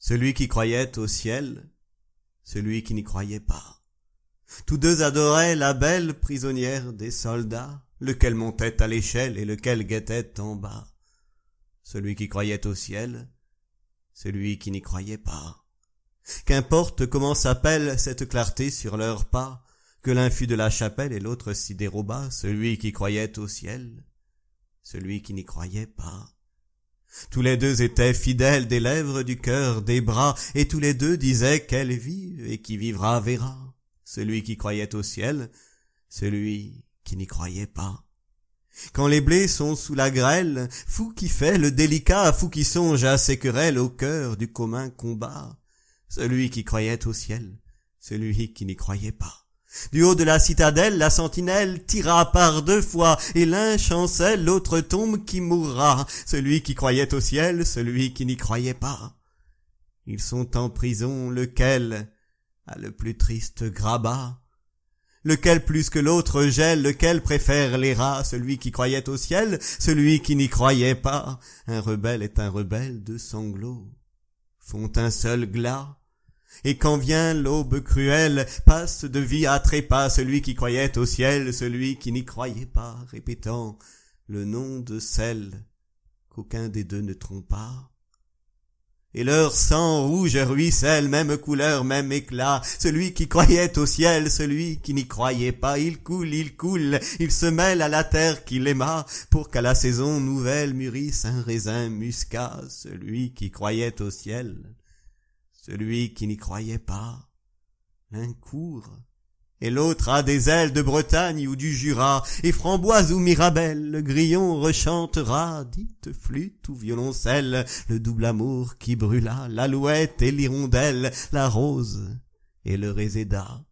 celui qui croyait au ciel, celui qui n'y croyait pas. Tous deux adoraient la belle prisonnière des soldats, lequel montait à l'échelle et lequel guettait en bas. Celui qui croyait au ciel, celui qui n'y croyait pas. Qu'importe comment s'appelle cette clarté sur leurs pas, que l'un fût de la chapelle et l'autre s'y déroba, celui qui croyait au ciel, celui qui n'y croyait pas. Tous les deux étaient fidèles des lèvres, du cœur, des bras, et tous les deux disaient qu'elle vive et qui vivra verra. Celui qui croyait au ciel, celui qui n'y croyait pas. Quand les blés sont sous la grêle, fou qui fait le délicat, fou qui songe à ses querelles au cœur du commun combat. Celui qui croyait au ciel, celui qui n'y croyait pas. Du haut de la citadelle, la sentinelle tira par deux fois, et l'un chancelle, l'autre tombe qui mourra. Celui qui croyait au ciel, celui qui n'y croyait pas. Ils sont en prison, lequel a le plus triste grabat? Lequel plus que l'autre gèle, lequel préfère les rats? Celui qui croyait au ciel, celui qui n'y croyait pas. Un rebelle est un rebelle, deux sanglots font un seul glas. Et quand vient l'aube cruelle, passe de vie à trépas celui qui croyait au ciel, celui qui n'y croyait pas, répétant le nom de celle qu'aucun des deux ne trompa. Et leur sang rouge ruisselle, même couleur, même éclat, celui qui croyait au ciel, celui qui n'y croyait pas, il coule, il se mêle à la terre qu'il aima, pour qu'à la saison nouvelle mûrisse un raisin muscat, celui qui croyait au ciel, celui qui n'y croyait pas. L'un court, et l'autre a des ailes de Bretagne ou du Jura, et framboise ou mirabelle, le grillon rechantera, dite flûte ou violoncelle, le double amour qui brûla, l'alouette et l'hirondelle, la rose et le réséda.